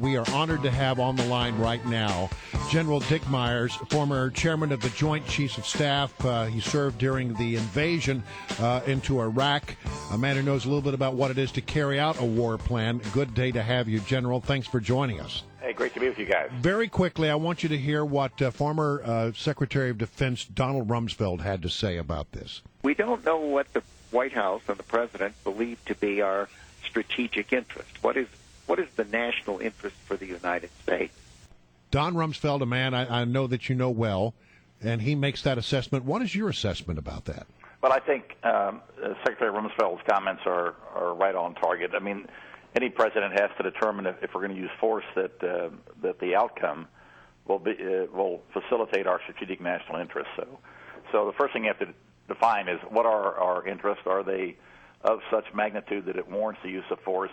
we are honored to have on the line right now General Dick Myers, former chairman of the Joint Chiefs of Staff. He served during the invasion into Iraq, a man who knows a little bit about what it is to carry out a war plan. Good day to have you, General. Thanks for joining us. Hey, great to be with you guys. Very quickly, I want you to hear what former Secretary of Defense Donald Rumsfeld had to say about this. We don't know what the White House and the President believe to be our strategic interest. What is the national interest for the United States? Don Rumsfeld, a man I know that you know well, and he makes that assessment. What is your assessment about that? Well, I think Secretary Rumsfeld's comments are right on target. I mean, any president has to determine if we're going to use force that the outcome will facilitate our strategic national interests. So the first thing you have to define is what are our interests? Are they of such magnitude that it warrants the use of force?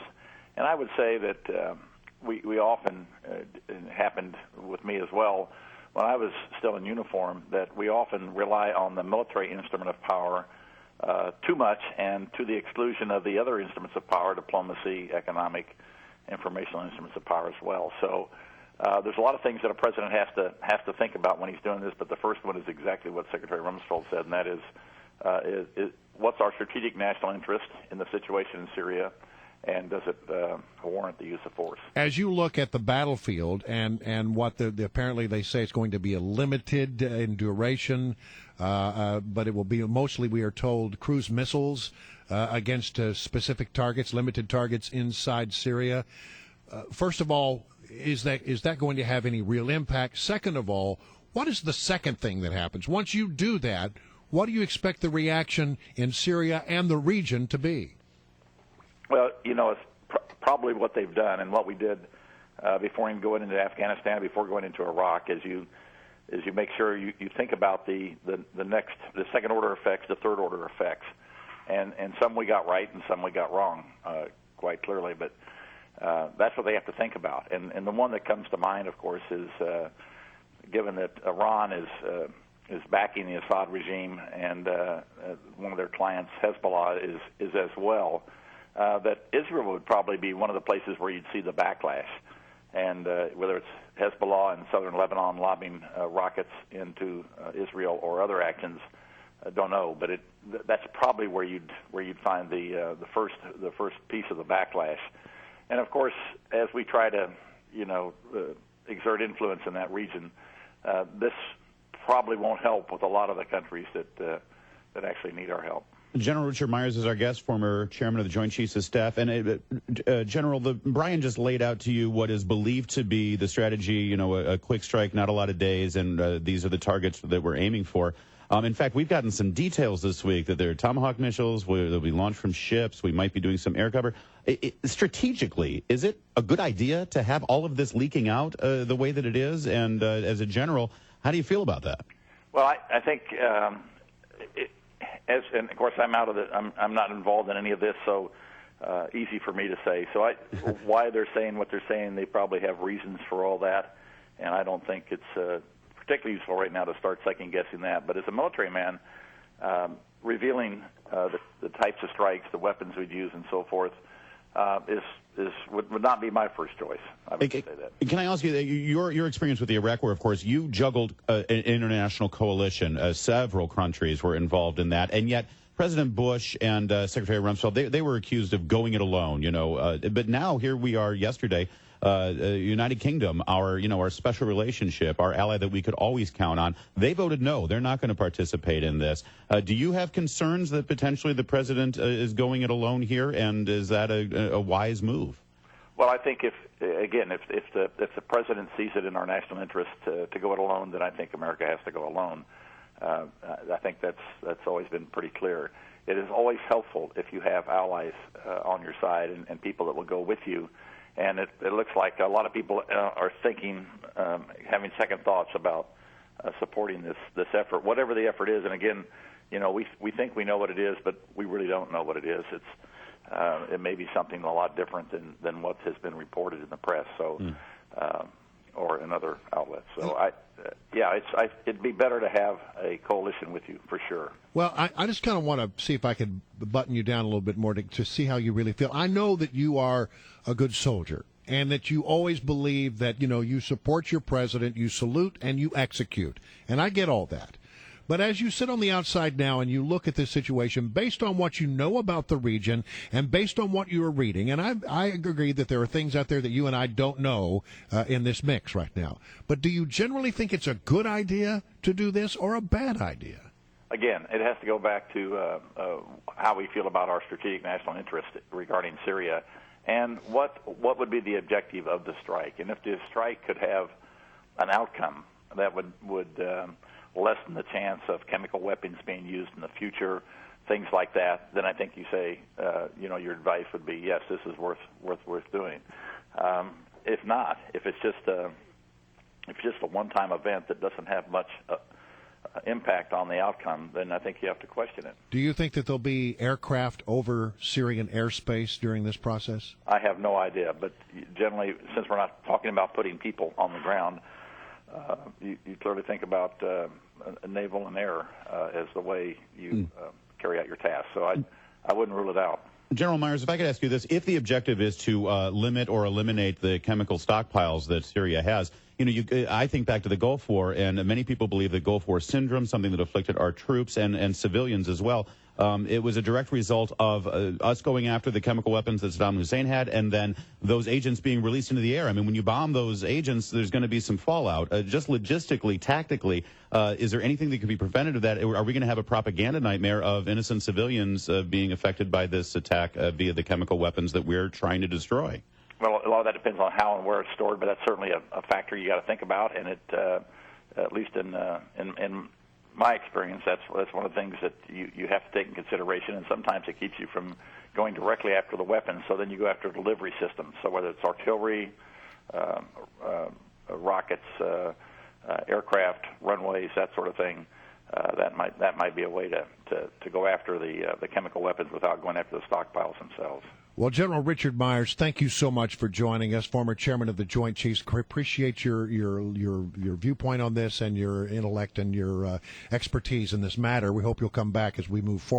And I would say that we often, it happened with me as well, when I was still in uniform, that we often rely on the military instrument of power too much and to the exclusion of the other instruments of power, diplomacy, economic, informational instruments of power as well. So there's a lot of things that a president has to think about when he's doing this, but the first one is exactly what Secretary Rumsfeld said, and that is what's our strategic national interest in the situation in Syria, and does it warrant the use of force? As you look at the battlefield and what apparently they say it's going to be a limited in duration, but it will be mostly, we are told, cruise missiles against specific targets, limited targets inside Syria. First of all, is that going to have any real impact? Second of all, what is the second thing that happens? Once you do that, what do you expect the reaction in Syria and the region to be? Well, it's probably what they've done and what we did before going into Afghanistan, before going into Iraq, is you make sure you think about the second order effects, the third order effects, and some we got right and some we got wrong, quite clearly. But that's what they have to think about. And the one that comes to mind, of course, is given that Iran is backing the Assad regime, and one of their clients, Hezbollah, is as well. That Israel would probably be one of the places where you'd see the backlash, and whether it's Hezbollah in southern Lebanon lobbing rockets into Israel or other actions, I don't know, but that's probably where you'd find the first piece of the backlash. And of course, as we try to exert influence in that region, this probably won't help with a lot of the countries that actually need our help. General Richard Myers is our guest, former chairman of the Joint Chiefs of Staff. And General, Brian just laid out to you what is believed to be the strategy, a quick strike, not a lot of days, and these are the targets that we're aiming for. In fact, we've gotten some details this week that there are Tomahawk missiles, they'll be launched from ships, we might be doing some air cover. Strategically, is it a good idea to have all of this leaking out the way that it is? And as a general, how do you feel about that? Well, I think... and of course, I'm out of it. I'm not involved in any of this, so easy for me to say. So why they're saying what they're saying, they probably have reasons for all that, and I don't think it's particularly useful right now to start second-guessing that. But as a military man, revealing the types of strikes, the weapons we'd use, and so forth, would not be my first choice. I would say that. Can I ask you, your experience with the Iraq War, of course, you juggled an international coalition. Several countries were involved in that, and yet President Bush and Secretary Rumsfeld, they were accused of going it alone, but now here we are yesterday, United Kingdom, our special relationship, our ally that we could always count on, they voted no. They're not going to participate in this. Do you have concerns that potentially the president is going it alone here, and is that a wise move? Well, I think if the president sees it in our national interest to go it alone, then I think America has to go alone. I think that's always been pretty clear. It is always helpful if you have allies on your side and people that will go with you. And it looks like a lot of people are thinking, having second thoughts about supporting this effort, whatever the effort is. And again, we think we know what it is, but we really don't know what it is. It may be something a lot different than what has been reported in the press, or in other outlets. So it'd be better to have a coalition with you for sure. Well, I just kind of want to see if I could button you down a little bit more to see how you really feel. I know that you are a good soldier, and that you always believe that, you support your president, you salute and you execute. And I get all that. But as you sit on the outside now and you look at this situation based on what you know about the region and based on what you are reading, and I agree that there are things out there that you and I don't know in this mix right now. But do you generally think it's a good idea to do this or a bad idea? Again, it has to go back to how we feel about our strategic national interest regarding Syria and what would be the objective of the strike. And if the strike could have an outcome that would lessen the chance of chemical weapons being used in the future, things like that, then I think you say, your advice would be, yes, this is worth doing. If not, if it's just a one-time event that doesn't have much impact on the outcome, then I think you have to question it. Do you think that there'll be aircraft over Syrian airspace during this process? I have no idea, but generally, since we're not talking about putting people on the ground, you clearly think about naval and air as the way you carry out your task. So I wouldn't rule it out. General Myers, if I could ask you this, if the objective is to limit or eliminate the chemical stockpiles that Syria has, I think back to the Gulf War, and many people believe the Gulf War syndrome, something that afflicted our troops and civilians as well. It was a direct result of us going after the chemical weapons that Saddam Hussein had, and then those agents being released into the air. I mean, when you bomb those agents, there's going to be some fallout. Just logistically, tactically, is there anything that could be prevented of that? Are we going to have a propaganda nightmare of innocent civilians being affected by this attack via the chemical weapons that we're trying to destroy? Well, a lot of that depends on how and where it's stored, but that's certainly a factor you got to think about. And it, at least in my experience, that's one of the things that you have to take in consideration, and sometimes it keeps you from going directly after the weapons. So then you go after delivery systems. So whether it's artillery, rockets, aircraft, runways, that sort of thing, that might be a way to go after the chemical weapons without going after the stockpiles themselves. Well, General Richard Myers, thank you so much for joining us, former chairman of the Joint Chiefs. Appreciate your viewpoint on this and your intellect and your expertise in this matter. We hope you'll come back as we move forward.